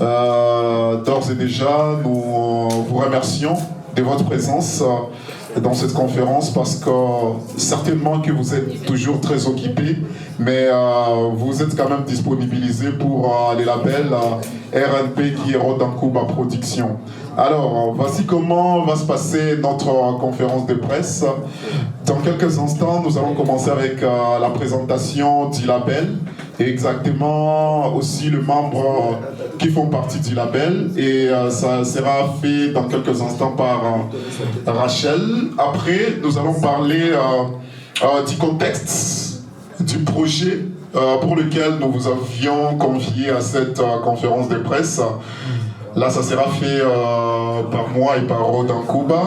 D'ores et déjà, nous vous remercions de votre présence dans cette conférence parce que certainement que vous êtes toujours très occupés, mais vous êtes quand même disponibilisés pour les labels RNP qui est Rodankouba Production. Alors, voici comment va se passer notre conférence de presse. Dans quelques instants, nous allons commencer avec la présentation du label et exactement aussi les membres qui font partie du label, et ça sera fait dans quelques instants par Rachel. Après, nous allons parler du contexte du projet pour lequel nous vous avions convié à cette conférence de presse. Là, ça sera fait par moi et par Rodankouba.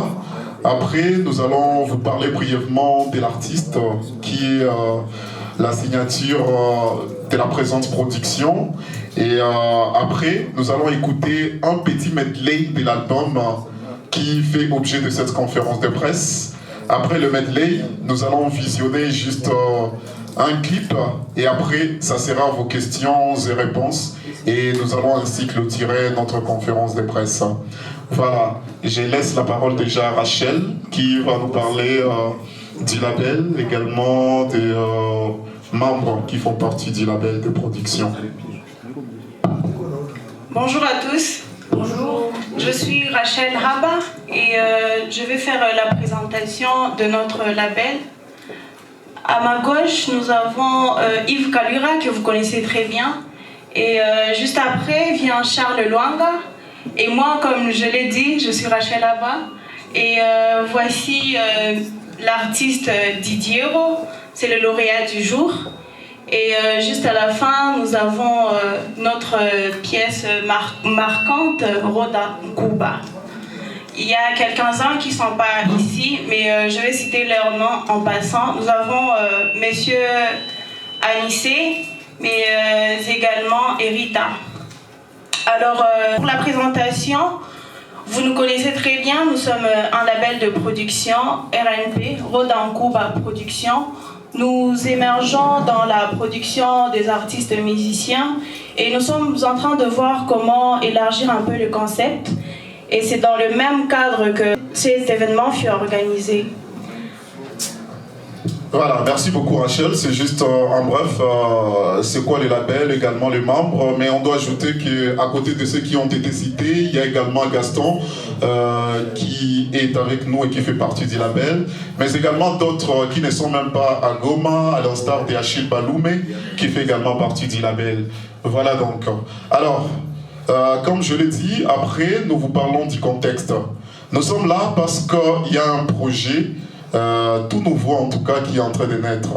Après, nous allons vous parler brièvement de l'artiste qui est la signature de la présente production. Et après, nous allons écouter un petit medley de l'album qui fait objet de cette conférence de presse. Après le medley, nous allons visionner juste un clip et après, ça sera vos questions et réponses. Et nous allons ainsi clôturer notre conférence de presse. Voilà, je laisse la parole déjà à Rachel qui va nous parler du label, également des membres qui font partie du label de production. Bonjour à tous. Bonjour. Je suis Rachel Rabat et je vais faire la présentation de notre label. À ma gauche, nous avons Yves Kalura que vous connaissez très bien. Et juste après vient Charles Luanga. Et moi, comme je l'ai dit, je suis Rachel Rabat. Et voici l'artiste Didiero, c'est le lauréat du jour. Et juste à la fin, nous avons notre pièce marquante, Rodankouba. Il y a quelques-uns qui ne sont pas ici, mais je vais citer leurs noms en passant. Nous avons Monsieur Anissé, mais également Erita. Alors, pour la présentation, vous nous connaissez très bien, nous sommes un label de production, RNP, Rodankouba Production. Nous émergeons dans la production des artistes musiciens et nous sommes en train de voir comment élargir un peu le concept. Et c'est dans le même cadre que cet événement fut organisé. Voilà, merci beaucoup Rachel. C'est juste en bref, c'est quoi les labels, également les membres. Mais on doit ajouter qu'à côté de ceux qui ont été cités, il y a également Gaston qui est avec nous et qui fait partie du label. Mais également d'autres qui ne sont même pas à Goma, à l'instar de Achille Baloumé, qui fait également partie du label. Voilà donc. Alors, comme je l'ai dit, après, nous vous parlons du contexte. Nous sommes là parce qu'il y a un projet tout nouveau en tout cas qui est en train de naître.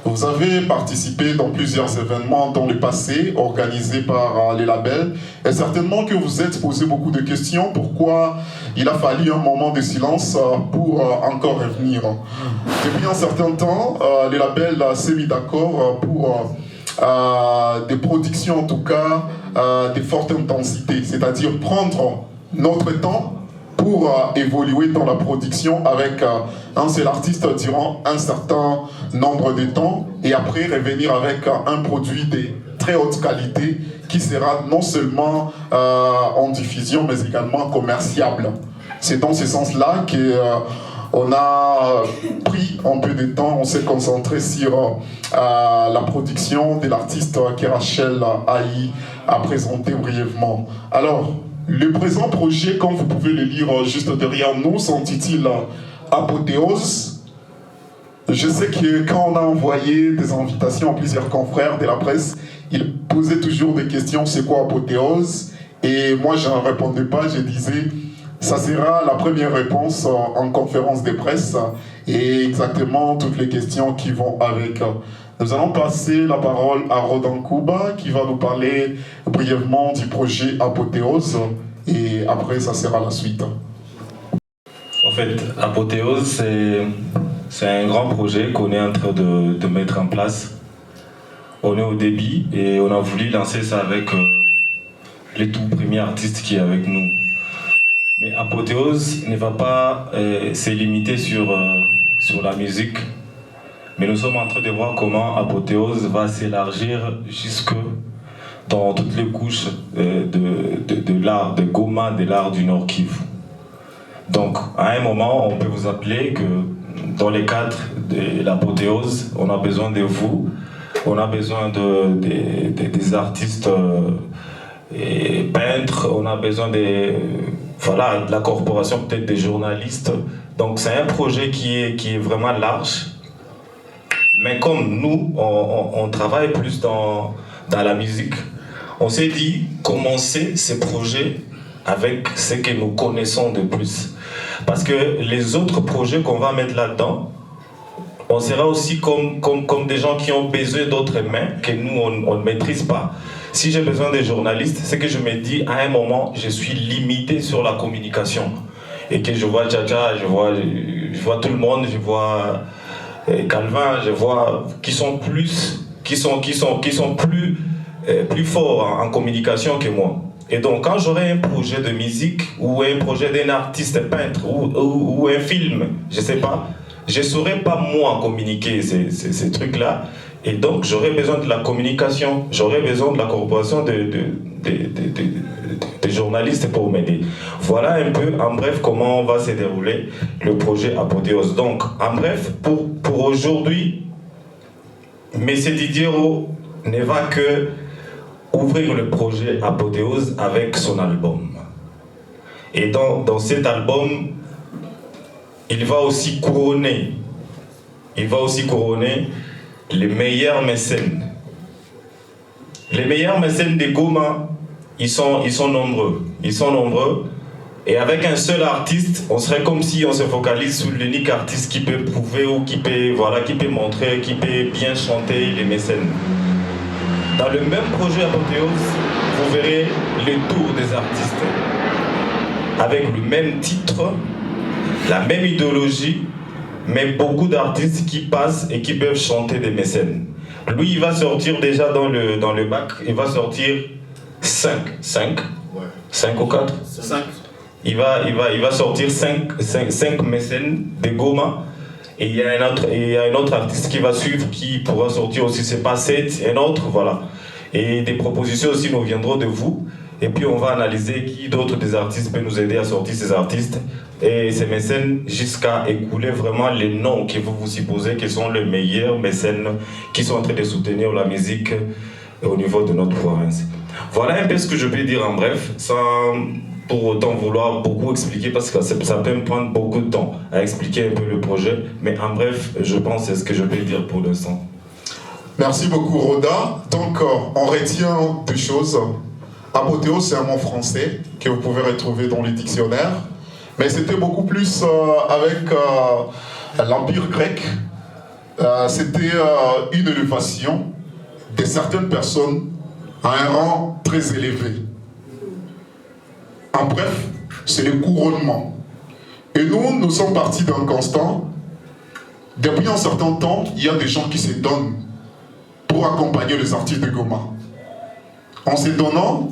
Vous avez participé dans plusieurs événements dans le passé organisés par les labels et certainement que vous êtes posé beaucoup de questions pourquoi il a fallu un moment de silence pour encore revenir. Depuis un certain temps, les labels s'est mis d'accord pour des productions en tout cas de forte intensité, c'est-à-dire prendre notre temps pour évoluer dans la production avec un seul artiste durant un certain nombre de temps et après revenir avec un produit de très haute qualité qui sera non seulement en diffusion mais également commerciable. C'est dans ce sens-là qu'on a pris un peu de temps, on s'est concentré sur la production de l'artiste que Rachel a présenté brièvement. Alors, le présent projet, comme vous pouvez le lire juste derrière nous, s'intitule Apothéose. Je sais que quand on a envoyé des invitations à plusieurs confrères de la presse, ils posaient toujours des questions, c'est quoi Apothéose? Et moi, je n'en répondais pas, je disais, ça sera la première réponse en conférence de presse et exactement toutes les questions qui vont avec. Nous allons passer la parole à Rodankouba qui va nous parler brièvement du projet Apothéose et après ça sera la suite. En fait, Apothéose, c'est un grand projet qu'on est en train de mettre en place. On est au début et on a voulu lancer ça avec les tout premiers artistes qui est avec nous. Mais Apothéose ne va pas se limiter sur la musique. Mais nous sommes en train de voir comment Apothéose va s'élargir jusque dans toutes les couches de l'art de Goma, de l'art du Nord Kivu. Donc, à un moment, on peut vous appeler que dans les cadres de l'apothéose, on a besoin de vous, on a besoin des artistes et peintres, on a besoin de la corporation, peut-être des journalistes. Donc, c'est un projet qui est vraiment large. Mais comme nous, on travaille plus dans la musique, on s'est dit commencer ces projets avec ce que nous connaissons de plus. Parce que les autres projets qu'on va mettre là-dedans, on sera aussi comme des gens qui ont besoin d'autres mains que nous, on ne maîtrise pas. Si j'ai besoin des journalistes, c'est que je me dis, à un moment, je suis limité sur la communication. Et que je vois Tcha, je vois tout le monde, je vois Calvin, je vois qui sont plus forts en communication que moi. Et donc, quand j'aurai un projet de musique ou un projet d'un artiste peintre ou un film, je ne sais pas, je ne saurais pas moi communiquer ces trucs-là. Et donc, j'aurais besoin de la communication, j'aurais besoin de la corporation des journalistes pour m'aider. Voilà un peu, en bref, comment va se dérouler le projet Apothéose. Donc, en bref, pour aujourd'hui, M. Didier Roux ne va que ouvrir le projet Apothéose avec son album. Et dans cet album, il va aussi couronner les meilleurs mécènes. Les meilleurs mécènes de Goma, ils sont nombreux. Et avec un seul artiste, on serait comme si on se focalise sur l'unique artiste qui peut prouver ou qui peut montrer, qui peut bien chanter les mécènes. Dans le même projet Apothéose, vous verrez le tour des artistes. Avec le même titre, la même idéologie, mais beaucoup d'artistes qui passent et qui peuvent chanter des mécènes. Lui, il va sortir déjà dans le bac, il va sortir 5 ou 4 5. Il va sortir 5 mécènes de Goma. Et il y a un autre artiste qui va suivre, qui pourra sortir aussi, c'est pas 7, un autre, voilà. Et des propositions aussi nous viendront de vous. Et puis on va analyser qui d'autres des artistes peut nous aider à sortir ces artistes et ces mécènes jusqu'à écouler vraiment les noms que vous supposez qui sont les meilleurs mécènes qui sont en train de soutenir la musique au niveau de notre province. Voilà un peu ce que je peux dire en bref, sans pour autant vouloir beaucoup expliquer parce que ça peut me prendre beaucoup de temps à expliquer un peu le projet, mais en bref, je pense que c'est ce que je peux dire pour l'instant. Merci beaucoup Roda. Donc on retient deux choses. Apothéose, c'est un mot français que vous pouvez retrouver dans les dictionnaires, mais c'était beaucoup plus avec l'Empire grec. C'était une élévation de certaines personnes à un rang très élevé. En bref, c'est le couronnement. Et nous sommes partis d'un constat. Depuis un certain temps, il y a des gens qui se donnent pour accompagner les artistes de Goma. En se donnant,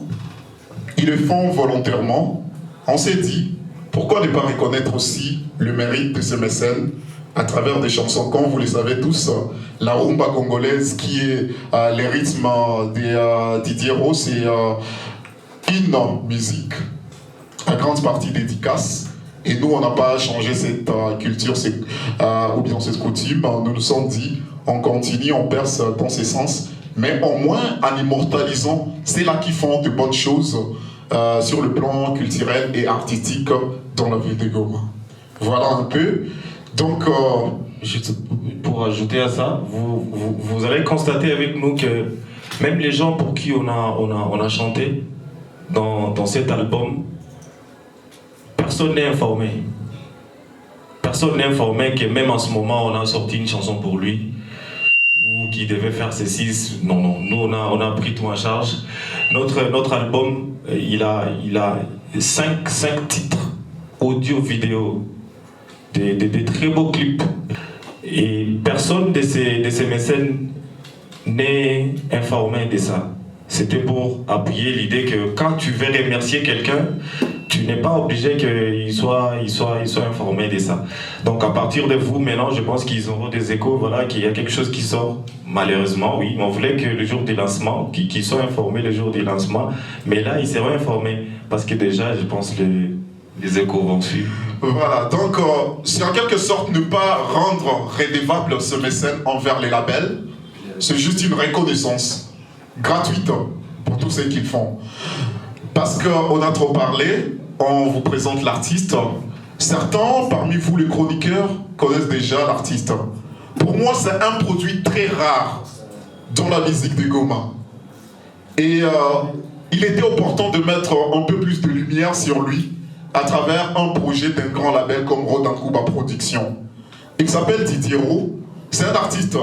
ils le font volontairement. On s'est dit, pourquoi ne pas reconnaître aussi le mérite de ces mécènes à travers des chansons, comme vous le savez tous, la rumba congolaise qui est le rythme de Didier Roux, c'est une musique, à grande partie dédicace. Et nous, on n'a pas changé cette culture ou bien cette coutume. Nous nous sommes dit, on continue, on perce dans ces sens, mais au moins en immortalisant ceux-là qui font de bonnes choses sur le plan culturel et artistique dans la ville de Goma. Voilà un peu. Donc, juste pour ajouter à ça, vous allez constater avec nous que même les gens pour qui on a chanté dans cet album, personne n'est informé. Personne n'est informé que même en ce moment, on a sorti une chanson pour lui, ou qui devait faire ceci. Non, nous on a pris tout en charge. Notre album, il a 5 titres audio-vidéo, des très beaux clips. Et personne de ces mécènes n'est informé de ça. C'était pour appuyer l'idée que quand tu veux remercier quelqu'un, tu n'es pas obligé qu'ils soient informés de ça. Donc à partir de vous, maintenant, je pense qu'ils auront des échos, voilà, qu'il y a quelque chose qui sort. Malheureusement, oui, on voulait que le jour du lancement, qu'ils soient informés le jour du lancement, mais là, ils seront informés, parce que déjà, je pense que les échos vont suivre. Voilà, donc c'est en quelque sorte ne pas rendre redevable ce mécène envers les labels, c'est juste une reconnaissance gratuite pour tout ce qu'ils font. Parce qu'on a trop parlé, on vous présente l'artiste. Certains parmi vous, les chroniqueurs, connaissent déjà l'artiste. Pour moi, c'est un produit très rare dans la musique de Goma. Et il était opportun de mettre un peu plus de lumière sur lui à travers un projet d'un grand label comme Rodankuba Productions. Il s'appelle Didier Ro. C'est un artiste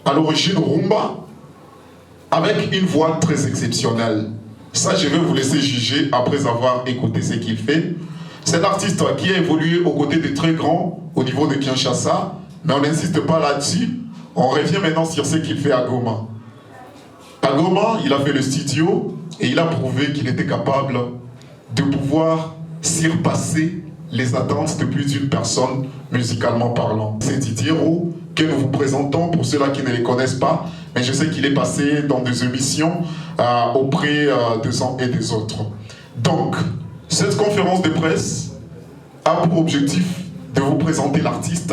à l'origine rumba avec une voix très exceptionnelle. Ça, je vais vous laisser juger après avoir écouté ce qu'il fait. C'est un artiste qui a évolué aux côtés des très grands au niveau de Kinshasa, mais on n'insiste pas là-dessus. On revient maintenant sur ce qu'il fait à Goma. À Goma, il a fait le studio et il a prouvé qu'il était capable de pouvoir surpasser les attentes de plus d'une personne musicalement parlant. C'est Didier Ro que nous vous présentons pour ceux-là qui ne les connaissent pas, mais je sais qu'il est passé dans des émissions auprès des uns et des autres. Donc, cette conférence de presse a pour objectif de vous présenter l'artiste,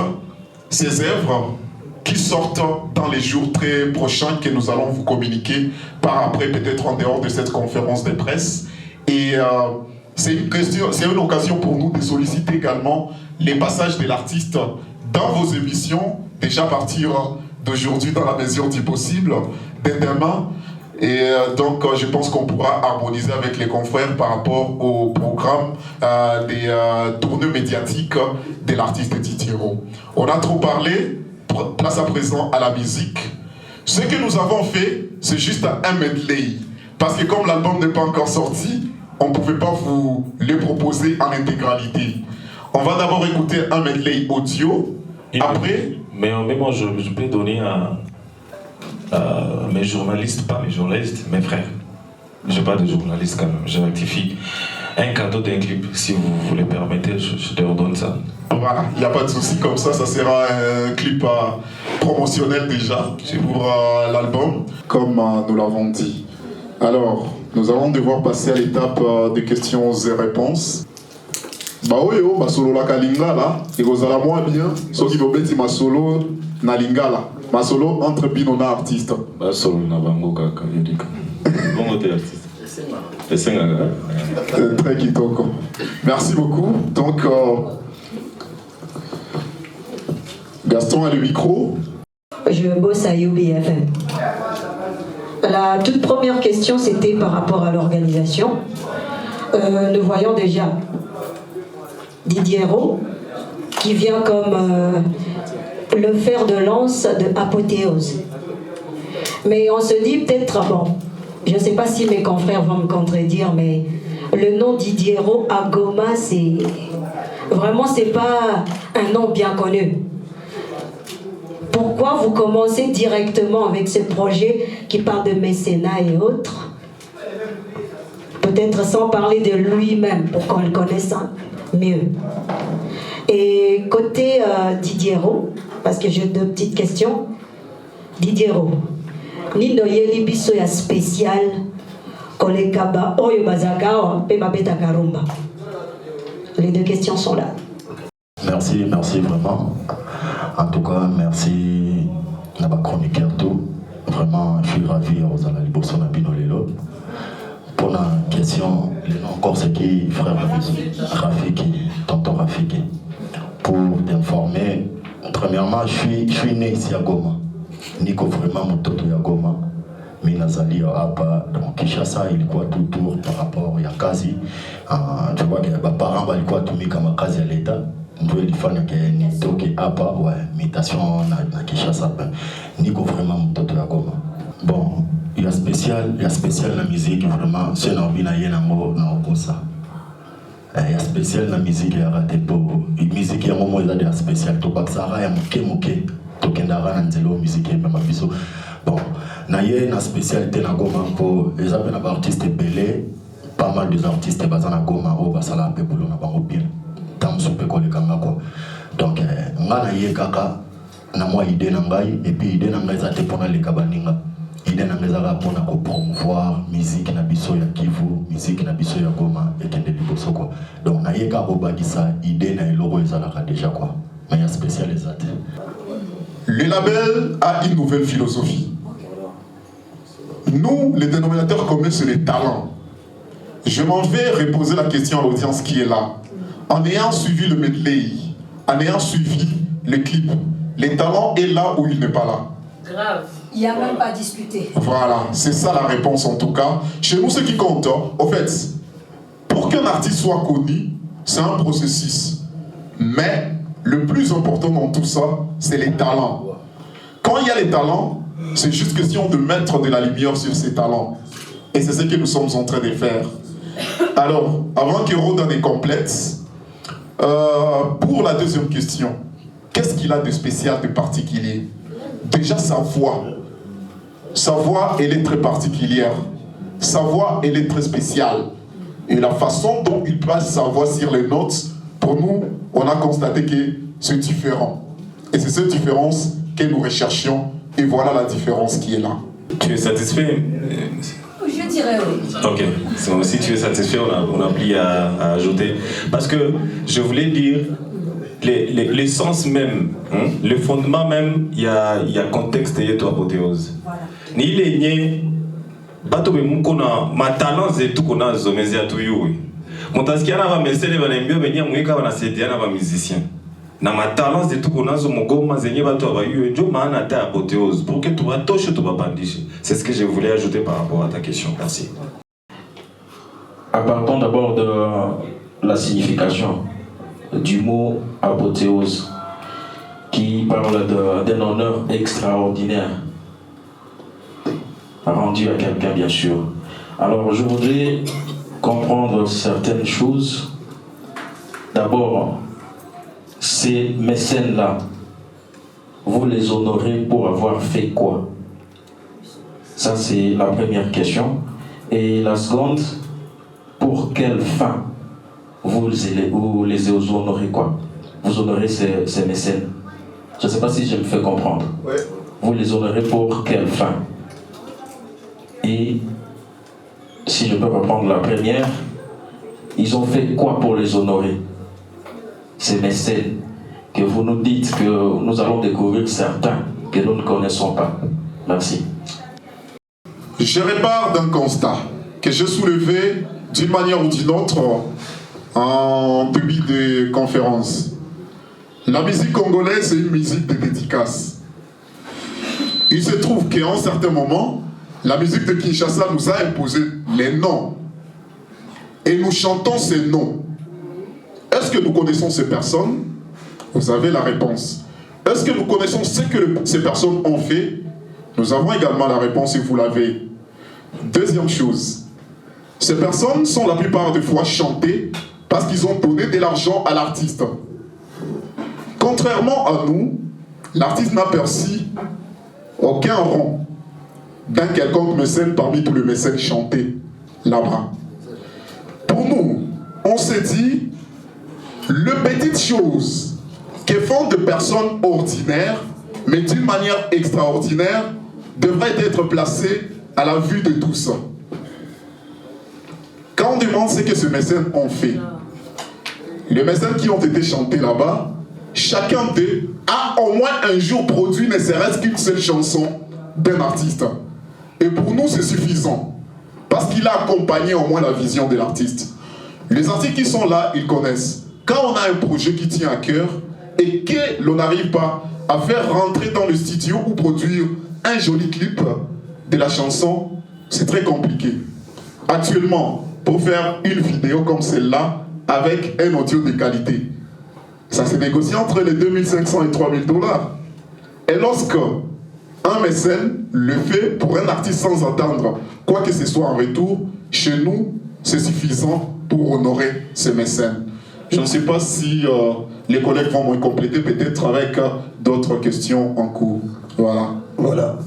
ses œuvres qui sortent dans les jours très prochains que nous allons vous communiquer par après, peut-être en dehors de cette conférence de presse. Et c'est une occasion pour nous de solliciter également les passages de l'artiste dans vos émissions, déjà à partir d'aujourd'hui dans la mesure du possible, dès demain. Et donc je pense qu'on pourra harmoniser avec les confrères par rapport au programme des tournées médiatiques de l'artiste Didier Ro. On a trop parlé, place à présent à la musique. Ce que nous avons fait, c'est juste un medley. Parce que comme l'album n'est pas encore sorti, on ne pouvait pas vous le proposer en intégralité. On va d'abord écouter un medley audio. Après... Mais moi, je peux donner à mes journalistes, pas mes journalistes, mes frères. Je n'ai pas de journalistes quand même, je rectifie. Un cadeau d'un clip, si vous le permettez, je leur donne ça. Voilà, il n'y a pas de souci, comme ça sera un clip promotionnel déjà pour l'album, comme nous l'avons dit. Alors, nous allons devoir passer à l'étape des questions et réponses. Bah oui, ma solo la kalingala, et vous allez moins bien, ce qui veut dire ma solo na lingala, ma solo entre binona artiste. Bah solo na bango kaka, yedika. Bongo t'es artiste. Très kitoko. Merci beaucoup. Donc, Gaston a le micro. Je bosse à UBFM. La toute première question, c'était par rapport à l'organisation. Nous voyons déjà Didier Ro, qui vient comme le fer de lance de Apothéose. Mais on se dit peut-être, bon, je ne sais pas si mes confrères vont me contredire, mais le nom Didier Ro à Goma, c'est pas un nom bien connu. Pourquoi vous commencez directement avec ce projet qui parle de mécénat et autres? Peut-être sans parler de lui-même, pour qu'on le connaisse mieux. Et côté Didier Ro, parce que j'ai deux petites questions. Didier Ro, Nindo yeli biso ya spécial kolekaba oyo bazaka pe babeta karumba. Les deux questions sont là. Merci vraiment. En tout cas, merci à ma chroniqueur tout. Vraiment, je suis ravi aux Alaliboso Nabino Lelo. Pour la question, le nom encore c'est qui, frère Rafiki, tonton Rafiki. Pour t'informer, premièrement, je suis né ici à Goma. Niko vraiment mon toto ya Goma. Minazali hapa donc Kinshasa ilikuwa tout tour par rapport ya kazi. Tu vois que les parents walikuwa tumika makazi ya leta. Ndio ilifanya que nitoke hapa ouais mutation na Kinshasa. Niko vraiment mon toto ya Goma. Bon, il y a spécial la musique vraiment c'est na bina yena ngo na okosa. Il y a spécial la musique ya ratepo. Musique ya momo eza de spécial to baksara ya moke. Tokendara na nzelo musique ya mabiso. Bon, na ye na spécialité na Goma pour les artistes belé pas mal des artistes bazana goma o basala pe bolo na bango bien tam soupe ko le kanga quoi donc ngana ye kaka na moi idée na ngai et puis idée na ngai za te pona le kabaninga idée na ngai za pona ko promouvoir musique na biso ya Kivu musique na biso ya Goma et kende liboso quoi donc na ye ka o bagisa idée na eloko ezala déjà quoi mais ya spécial ezate. Le label a une nouvelle philosophie. Nous, les dénominateurs communs, c'est les talents. Je m'en vais reposer la question à l'audience qui est là. En ayant suivi le medley, en ayant suivi le clip, les talents est là ou il n'est pas là? Grave. Il n'y a même pas à discuter. Voilà, c'est ça la réponse en tout cas. Chez nous, ce qui compte, au fait, pour qu'un artiste soit connu, c'est un processus. Mais le plus important dans tout ça, c'est les talents. Quand il y a les talents, c'est juste question de mettre de la lumière sur ces talents. Et c'est ce que nous sommes en train de faire. Alors, avant que Rodan les complète, pour la deuxième question, qu'est-ce qu'il a de spécial, de particulier? Déjà sa voix. Sa voix, elle est très particulière. Sa voix, elle est très spéciale. Et la façon dont il passe sa voix sur les notes, pour nous, on a constaté que c'est différent. Et c'est cette différence que nous recherchions. Et voilà la différence qui est là. Tu es satisfait? Je dirais oui. Ok, si tu es satisfait, on n'a plus à ajouter. Parce que je voulais dire, l'essence même, hein, le fondement même, il y a contexte et toi apothéose. Ni les niais, bato be mukona matalent zetu kona zomezi atuyu. Montaskiana va mesele va nembio benya mweka va nasediana va musicien. Na matalent zetu kona zo mogoma zenye bato va yu njo maana ta apothéose pour que tu vas toucher tu vas bandiche. C'est ce que je voulais ajouter par rapport à ta question. Merci. Partons d'abord de la signification du mot apothéose qui parle d'un honneur extraordinaire rendu à quelqu'un, bien sûr. Alors, je voudrais comprendre certaines choses. D'abord, ces mécènes-là, vous les honorez pour avoir fait quoi? Ça, c'est la première question. Et la seconde, pour quelle fin vous les honorez quoi? Vous honorez ces mécènes. Je ne sais pas si je me fais comprendre. Ouais. Vous les honorez pour quelle fin? Et si je peux reprendre la première, ils ont fait quoi pour les honorer? Ces mécènes que vous nous dites que nous allons découvrir certains que nous ne connaissons pas. Merci. Je repars d'un constat que j'ai soulevé d'une manière ou d'une autre en début de conférence. La musique congolaise, c'est une musique de dédicace. Il se trouve qu'à un certain moment, la musique de Kinshasa nous a imposé les noms. Et nous chantons ces noms. Est-ce que nous connaissons ces personnes? Vous avez la réponse. Est-ce que nous connaissons ce que ces personnes ont fait? Nous avons également la réponse et vous l'avez. Deuxième chose, ces personnes sont la plupart des fois chantées parce qu'ils ont donné de l'argent à l'artiste. Contrairement à nous, l'artiste n'a perçu aucun rang d'un quelconque mécène parmi tous les mécènes chantés là-bas. Pour nous, on s'est dit, les petites choses que font des personnes ordinaires, mais d'une manière extraordinaire, devraient être placées à la vue de tous. Quand on demande ce que ces mécènes ont fait, les mécènes qui ont été chantés là-bas, chacun d'eux a au moins un jour produit ne serait-ce qu'une seule chanson d'un artiste. Et pour nous, c'est suffisant. Parce qu'il a accompagné au moins la vision de l'artiste. Les artistes qui sont là, ils connaissent. Quand on a un projet qui tient à cœur et que l'on n'arrive pas à faire rentrer dans le studio ou produire un joli clip de la chanson, c'est très compliqué. Actuellement, pour faire une vidéo comme celle-là, avec un audio de qualité, ça se négocie entre les 2500 et 3000 $. Et lorsque un mécène le fait pour un artiste sans attendre quoi que ce soit en retour, chez nous, c'est suffisant pour honorer ces mécènes. Je ne sais pas si les collègues vont me compléter peut-être avec d'autres questions en cours. Voilà.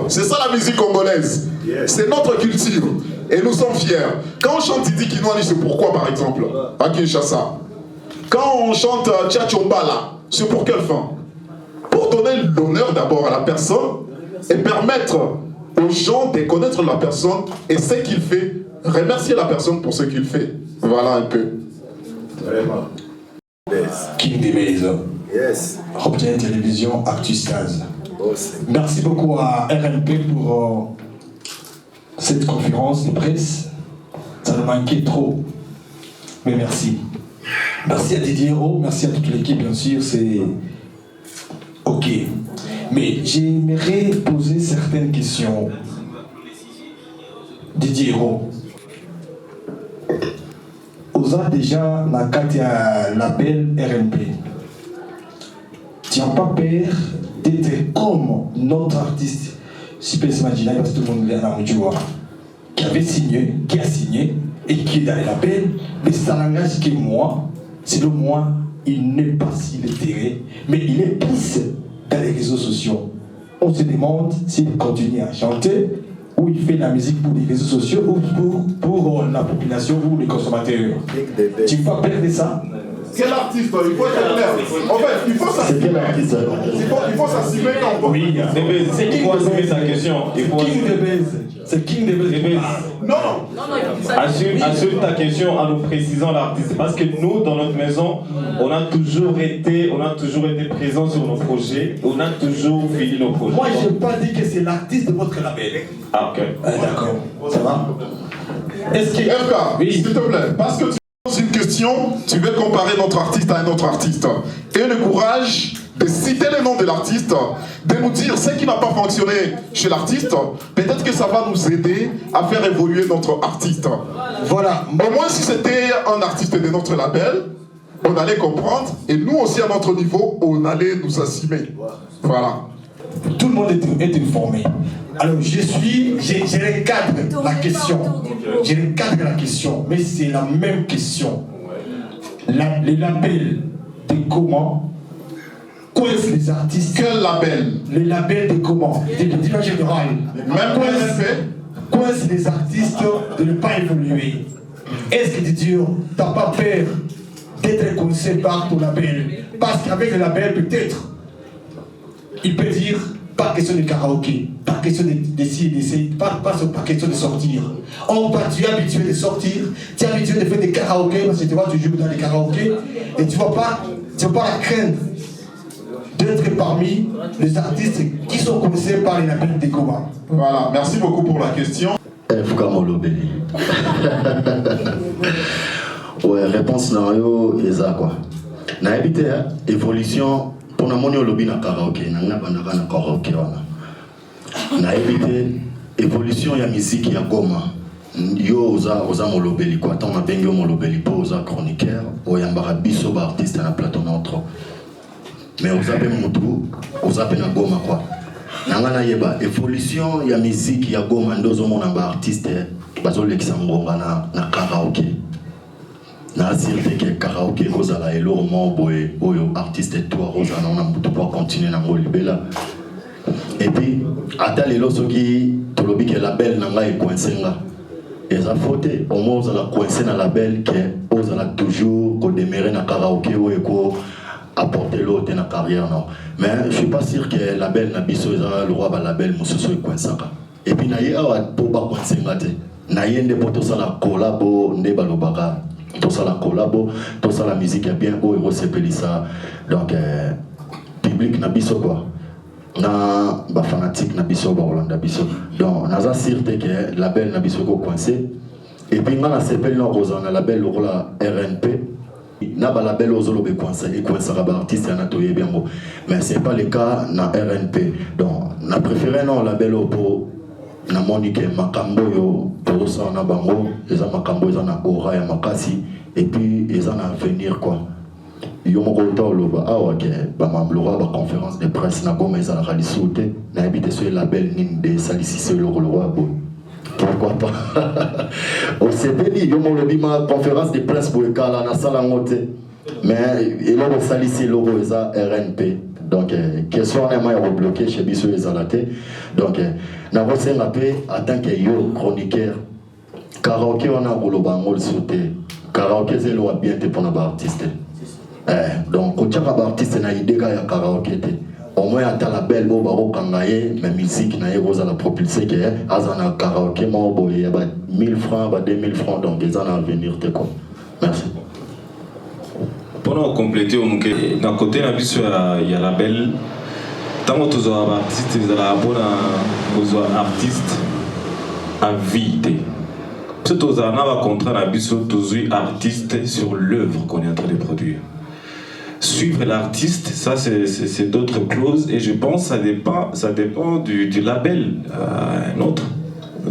C'est ça la musique congolaise. C'est notre culture. Et nous sommes fiers. Quand on chante Didi Kinwani, c'est pourquoi par exemple à Kinshasa? Quand on chante Tchatchombala, c'est pour quelle fin? Pour donner l'honneur d'abord à la personne et permettre aux gens de connaître la personne et ce qu'il fait. Remercier la personne pour ce qu'il fait. Voilà un peu. Vraiment. King des Maisons. Yes. Obtient Télévision Actus 15. Awesome. Merci beaucoup à RNP pour cette conférence de presse. Ça nous manquait trop. Mais merci. Merci à Didier Hérault, merci à toute l'équipe, bien sûr. C'est OK. Mais j'aimerais poser certaines questions. Didier Hérault. Osa déjà n'a qu'à un label RNP. Tu n'as pas peur d'être comme notre artiste, si je peux s'imaginer, parce que tout le monde est là, qui avait signé, qui a signé et qui est dans le label, mais ça n'engage que moi. Selon moi, il n'est pas si lettré, mais il est plus dans les réseaux sociaux. On se demande s'il continue à chanter ou il fait la musique pour les réseaux sociaux ou pour la population ou les consommateurs. Tu ne vas pas perdre ça? Quel artiste? Il faut être clair. En fait, il faut s'assumer. C'est quel artiste? Il faut s'assumer quand on peut. Oui, c'est qui faut assumer sa question. King de Base. C'est King de Base. Non. Assume ta question en nous précisant l'artiste. Parce que nous, dans notre maison, on a toujours été présents sur nos projets. On a toujours fini nos projets. Moi, je n'ai pas dit que c'est l'artiste de votre label. Ah, ok. D'accord. Ça va? Est-ce que... FK, oui. s'il te plaît, parce que tu poses une question, tu veux comparer notre artiste à un autre artiste. Et le courage de citer le nom de l'artiste, de nous dire ce qui n'a pas fonctionné chez l'artiste, peut-être que ça va nous aider à faire évoluer notre artiste. Voilà. Au moins, si c'était un artiste de notre label, on allait comprendre, et nous aussi à notre niveau, on allait nous assumer. Voilà. Tout le monde est informé. Alors, je recadre la question. Je recadre la question, mais c'est la même question. Les labels de comment coincent les artistes? Quel label? Les labels de comment? De général. Même coincent les artistes de ne pas évoluer. Est-ce que tu n'as pas peur d'être coincé par ton label? Parce qu'avec le label, peut-être, il peut dire pas question de karaoké, pas question d'essayer, pas question de sortir. Or, tu es habitué de sortir, tu es habitué de faire des karaokés, parce que tu vas toujours dans les karaokés, et tu ne vas pas la craindre d'être parmi les artistes qui sont commencés par les labels de Goma. Voilà, merci beaucoup pour la question. Fouka Molobeli. Ouais, réponse nayo eza quoi. Na évité évolution pour na moni olobi na karaoké, na bandaka na karaoké wana. Na évité évolution ya musique ya Goma. Yo oza molobeli quoi, tant na bengi molobeli po oza chroniqueur, oyambaka biso ba artiste na plateau notre. Mais oza pe mutu, oza pe na Goma quoi. Nangana yeba évolution ya musique ya Goma ndozo mona ba artiste bazo lekisa mbonga na karaoké. Na assuré que karaoké kozala eloro mo boye oyo artiste toi rosa na mutu pour continuer na ngolibela. Et puis ata lelo soki tolobi ke label nanga e coincenga. Eza faute au moins ozala coincé na label que ozala toujours ko demeurer na karaoké oyo ko apporter l'autre dans la carrière non mais je suis pas sûr que la label na biso le roi ba label mususu e coinsaka et puis na ye awa po ba coinsenga te na ye nde poto sala collabo nde balobaka to sala collabo to sala musique ya bien o sepelisa donc public na biso quoi na ba fanatique na biso ba Rolanda biso donc naza sûr que label na biso ko coincé et puis ngana sepeli na rozana label le rôle RNP na ba label ozolo be coincé et coincé ba artiste na toye bien mo mais c'est pas le cas na RNP donc na préféré non label pour na monique makambo yo pour ça na bango eza makambo eza na aura ya makasi et puis eza na avenir quoi yo moko toloba awa ke ba mamlora ba conférence de presse na Goma eza la ralisouté na habité sur label ninde salisi le roi bo pourquoi pas on s'est dit yo mo lobi ma conférence de presse pour kala na sala ngote mais il a salisi logo eza RNP donc question na ma bloqué chez biso ezalate donc na vosenga pe en tant que yo chroniqueur karaoké on a kolobango sauté karaoké c'est le bien te pour un artiste donc quand tu as un artiste na idée ya karaoké te au moins à la belle bo baro kangaye mais musique na rose à la propulser que azana karaoké mo boye ba 1000 francs ba 2000 francs donc ils en à venir te quoi. Merci. Pour compléter d'un côté il y a la belle tant que tu as artiste ils la bonne artiste à vie. Parce que tu as un contrat artiste sur l'œuvre qu'on est en train de produire. Suivre l'artiste, ça c'est d'autres clauses et je pense que ça dépend du label un autre.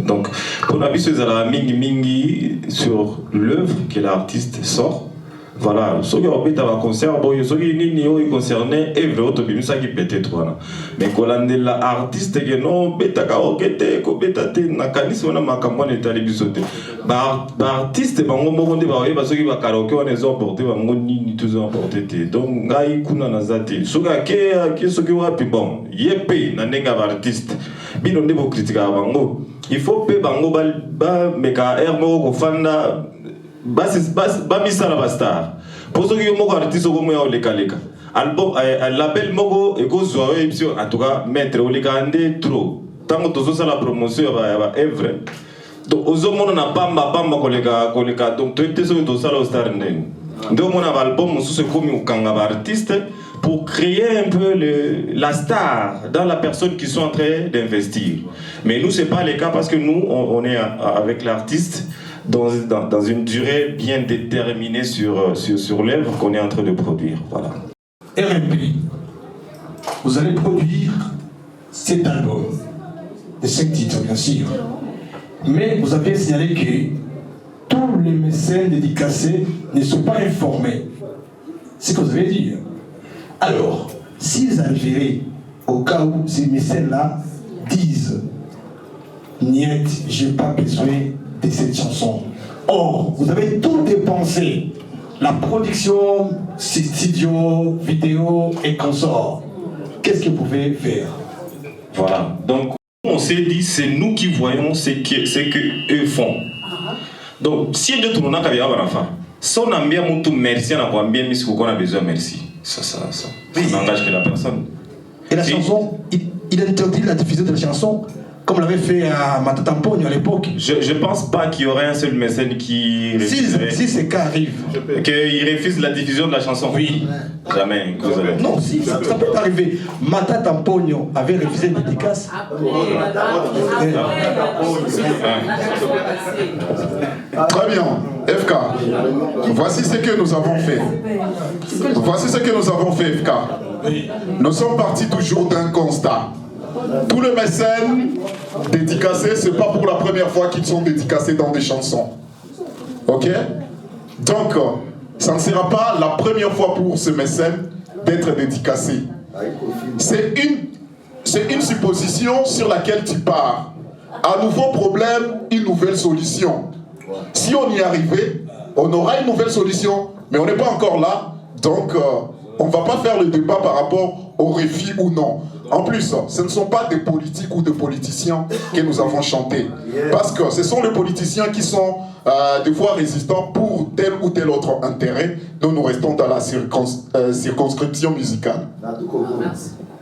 Donc on a vu sur la mingi sur l'œuvre que l'artiste sort. Voilà, ceux qui ont fait un concert, ceux qui ont concerné et l'autre, ça qui peut-être voilà. Mais quand on est l'artiste qui non, bêta karaoké, ko bêta te, nakani si on a makamon et talibisoté. Artiste, bango mo de baoye, parce que karaoké on les a emportés, bango ni tous emportés. Donc ngai kuna nazati. Ceux qui ceux qui ont pu bon, yépé na nenga artiste. Bino ndebo critiquer bango. Il faut payer bango ba meka ermo ko fanda. Misala bastar. Pour ceux qui ont un artiste au moins les calèques. Album, label mogo et cause en tout cas mettre au legande trop. Tant que tu as la promotion va œuvre. Donc aux hommes on a pas collègue donc tu es sur ça la star neng. Donc on a album sous ce comme un artiste pour créer un peu la star dans la personne qui sont en train d'investir. Mais nous c'est pas le cas parce que nous on est avec l'artiste. Dans une durée bien déterminée sur l'œuvre qu'on est en train de produire. Voilà. RMP, vous allez produire cet album, de 5 titres bien sûr, mais vous avez signalé que tous les mécènes dédicacés ne sont pas informés. C'est ce que vous avez dit. Alors, s'ils arriveraient au cas où ces mécènes-là disent « Niet, j'ai pas besoin de cette chanson. » Or, vous avez tout dépensé. La production, studio, vidéo et consorts. Qu'est-ce que vous pouvez faire? Voilà. Donc, on s'est dit, c'est nous qui voyons ce que eux font. Donc, si nous tournons à la si on a bien mon tout merci, on a bien mis ce qu'on a besoin, merci. Ça n'engage que la personne. Et la chanson, il a interdit la diffusion de la chanson comme l'avait fait à Matatamponio à l'époque. Je pense pas qu'il y aurait un seul mécène qui refuserait. Si ces cas arrivent. Qu'il refuse la diffusion de la chanson. Oui. Jamais. Non, si, ça peut arriver. Matatamponio avait refusé une dédicace. Très bien. FK, voici ce que nous avons fait. Voici ce que nous avons fait, FK. Nous sommes partis toujours d'un constat. Tous les mécènes dédicacés, ce n'est pas pour la première fois qu'ils sont dédicacés dans des chansons. Ok? Donc, ça ne sera pas la première fois pour ce mécène d'être dédicacé. C'est une supposition sur laquelle tu pars. Un nouveau problème, une nouvelle solution. Si on y arrivait, on aura une nouvelle solution, mais on n'est pas encore là. Donc, on ne va pas faire le débat par rapport au refus ou non. En plus, ce ne sont pas des politiques ou des politiciens que nous avons chanté. Parce que ce sont les politiciens qui sont des fois résistants pour tel ou tel autre intérêt. Nous restons dans la circonscription musicale.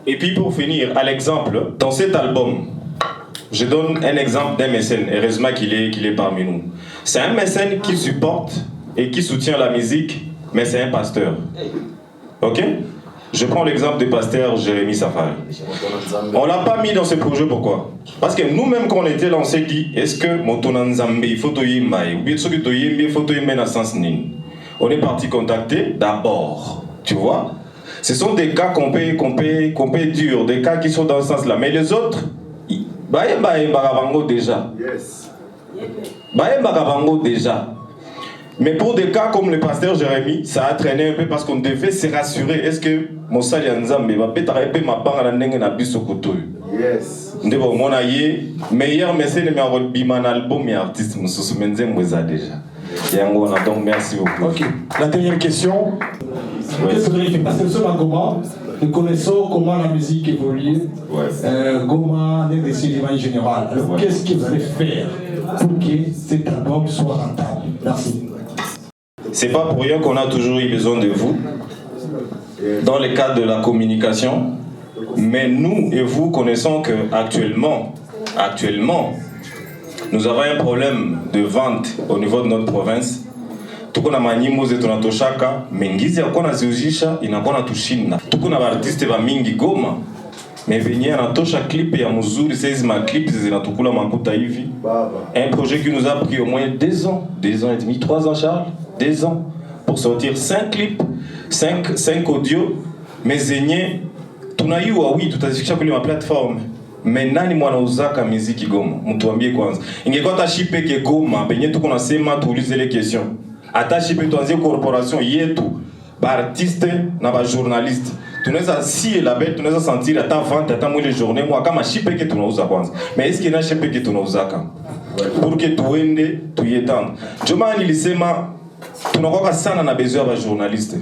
Et puis pour finir, à l'exemple, dans cet album, je donne un exemple d'un mécène. Heureusement qu'il est parmi nous. C'est un mécène qui supporte et qui soutient la musique, mais c'est un pasteur. Ok? Je prends l'exemple du pasteur Jérémy Safari. On ne l'a pas mis dans ce projet, pourquoi? Parce que nous-mêmes, quand on était là, on s'est dit, est-ce que Motonanzambe, il faut y maille, ou bien il faut y mettre sens nin. On est parti contacter d'abord, tu vois. Ce sont des cas qu'on peut dire, des cas qui sont dans ce sens-là. Mais les autres, déjà. Déjà. Mais pour des cas comme le pasteur Jérémy, ça a traîné un peu parce qu'on devait se rassurer. Est-ce que Moussa Yanzambe va peut-être ma banque à la na biso koto? Yes. Ndebo mona ye meilleur mécène mais en biman album et artiste Moussa Menze Mweza déjà. Yango donc merci beaucoup. Ok. La dernière question. Qu'est-ce que vous avez fait? Pasteur Magoma, nous connaissons comment la musique évolue. Goma n'est des cérémonies générales. Alors, qu'est-ce que vous allez faire pour que cet album soit rentable? Merci. C'est pas pour rien qu'on a toujours eu besoin de vous dans le cadre de la communication, mais nous et vous connaissons que actuellement, nous avons un problème de vente au niveau de notre province. Tuko na manyimbo zetu tunatoshaka mengizi yako na ziujisha inakuwa na tushinda. Tuko na artiste ba mingi Goma mais venir anatosha clip ya mzuri, saizi ma clips zinatukula makuta hivi. Un projet qui nous a pris au moins 2 ans et demi, 3 ans Charles, 2 ans pour sortir 5 clips, 5 audios, mais zenye tunayua oui tutazifikisha kule ma plateforme. Mais nani mwanauzaka muziki Goma? Mtuambie kwanza. Ingekuwa tashipe ke Goma, benye tuko nasema tuulize les questions. Atashipe tuanzie corporation yetu, ba artiste na ba journaliste. Tunaweza si label tunaweza sentir hata vente hata mwile journée moi kama shipe ke tunauza kwanza. Mais est-ce que na shipe ke tunauzaka? Pour que tuende tuyetande. Joma nilisema tunakoka sana na besoin ba journaliste.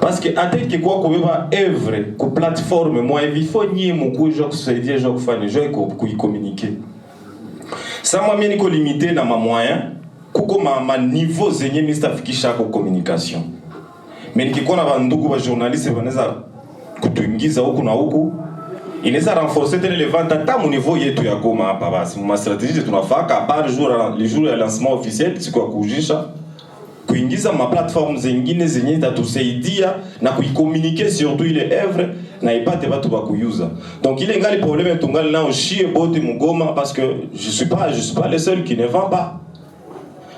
Parce que atteindre que quoi kubeba œuvre ku plateforme moi il faut nier mon coup je kusaidia je kufanya je communiquer. Ça moi mimi niko limité na ma moyen kuko ma niveau zenye mistafikisha ko communication. Mais nikikuwa na bandugu ba journaliste wanaweza kutuingiza huku na huku inaweza renforcer tena les ventes hata mu niveau yetu ya Goma hapa basi ma stratégie tunafaka par jour les jours ya lancement officiel siku ya kujisha kuingiza ma plateforme zingine zenye tatusaidia na kuicommuniquer surtout ile œuvre na ipate watu ba kuyuza. Donc il ngali problème tungali nao shie bote mu Goma parce que je suis pas le seul qui ne vend pas.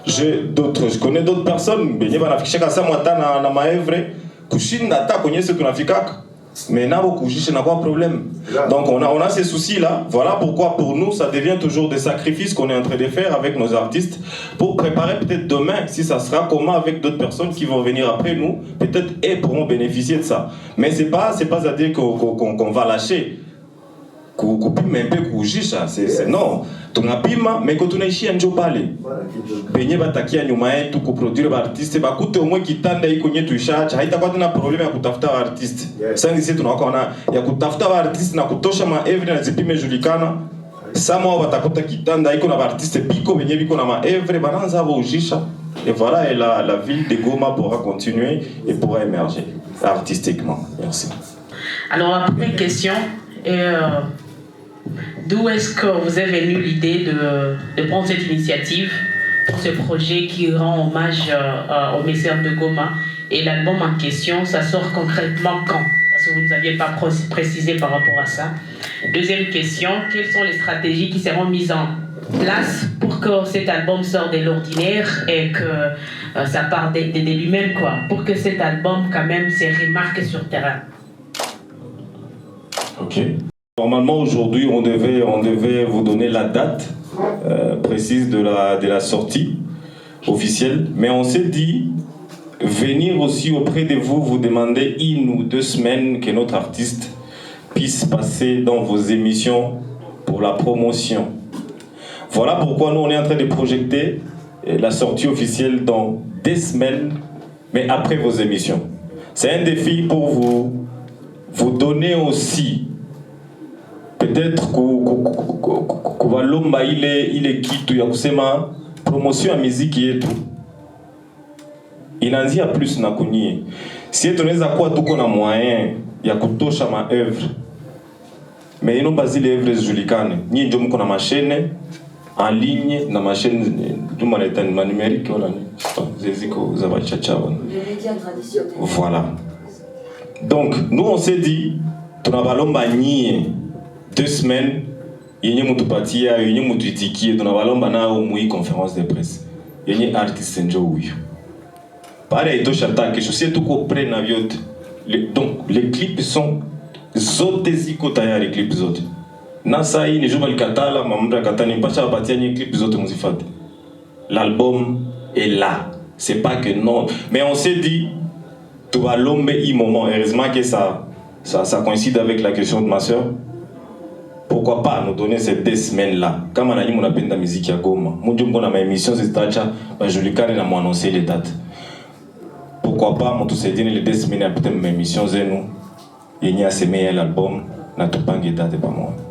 Je connais d'autres personnes benye banafikisha ça mwata na maevre kushinda hata kwenye sisi tunafikaka mais nabo kujisha na quoi problème. Donc on a ces soucis là. Voilà pourquoi pour nous ça devient toujours des sacrifices qu'on est en train de faire avec nos artistes pour préparer peut-être demain si ça sera comment avec d'autres personnes qui vont venir après nous, peut-être elles pourront bénéficier de ça. Mais c'est pas à dire qu'on va lâcher. Kupima mpe kujisha c'est non tunapima mais ko tunaishia njo pale benye batakia nyuma yetu ku produire ba artiste bakute au moins kitanda iko nyetu ishaacha haitakuwa tena problem ya kutafuta ba artiste sasa sisi tunaona ya kutafuta ba artiste na kutosha ma evre na zipime julikana sama batakuta kitanda iko na ba artiste biko benye biko na ma evre bananza bujisha et voilà et la ville de Goma pourra continuer et pourra émerger artistiquement. Merci. Alors la première question est d'où est-ce que vous est venue l'idée de prendre cette initiative pour ce projet qui rend hommage au mécène de Goma? Et l'album en question, ça sort concrètement quand? Parce que vous ne nous aviez pas précisé par rapport à ça. Deuxième question, quelles sont les stratégies qui seront mises en place pour que cet album sorte de l'ordinaire et que ça parte de lui-même, quoi, pour que cet album quand même se remarque sur terrain? Ok. Normalement aujourd'hui on devait vous donner la date précise de la sortie officielle, mais on s'est dit venir aussi auprès de vous, vous demander 1 ou 2 semaines que notre artiste puisse passer dans vos émissions pour la promotion. Voilà pourquoi nous on est en train de projeter la sortie officielle dans 2 semaines, mais après vos émissions. C'est un défi pour vous donner aussi peut-être kuvalomba ile kitu ya kusema promotion ya muziki yetu inaanzia plus na kunyie. Si tunaweza kuwa tuko na moyen ya kutosha ma œuvre mais inomba zile œuvre zijulikane. Nyinyi ndio mko na mashine en ligne na mashine duma leta numérique wala ni zeziko za bachachawa. Les médias traditionnels. Voilà. Donc nous on s'est dit tunabalomba nyie 2 semaines yenye mutupatia yenye mutuitikie tunabalomba nao mui conférence de presse yenye artiste njo huyo pale itosha kesho sie tuko prêt na vyote. Donc les clips sont zote ziko tayari, clips zote na saa hii ni juma likatala mamra katani mpasha wapatia nye clips zote muzifate. L'album est là, c'est pas que non, mais on s'est dit tubalombe i moment. Heureusement que ça coïncide avec la question de ma soeur. Pourquoi pas nous donner ces 2 semaines-là? Comme on a dit, on a peine de la musique à Goma. Moi, je me ma émission, c'est Tacha, je lui ai annoncé les dates. Pourquoi pas, moi, tout s'est dit, les 2 semaines après ma émission, c'est nous. il y a semé l'album,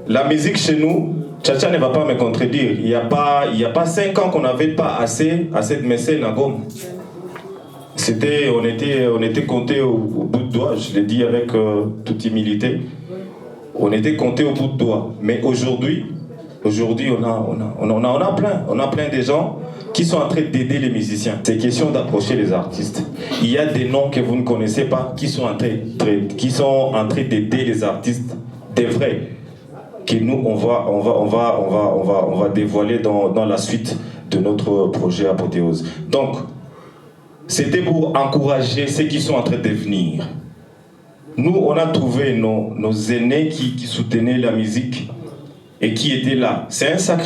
la musique chez nous, Tchatcha ne va pas me contredire. Il n'y a pas 5 ans qu'on n'avait pas assez de mécènes à Goma. On était compté au bout de doigts, je l'ai dit avec toute humilité. On était compté au bout de doigts. Mais aujourd'hui, on a plein de gens qui sont en train d'aider les musiciens. C'est question d'approcher les artistes. Il y a des noms que vous ne connaissez pas qui sont en train d'aider les artistes, des vrais, que nous on va dévoiler dans la suite de notre projet Apothéose. Donc, c'était pour encourager ceux qui sont en train de venir. Nous, on a trouvé nos aînés qui soutenaient la musique et qui étaient là. C'est un sacré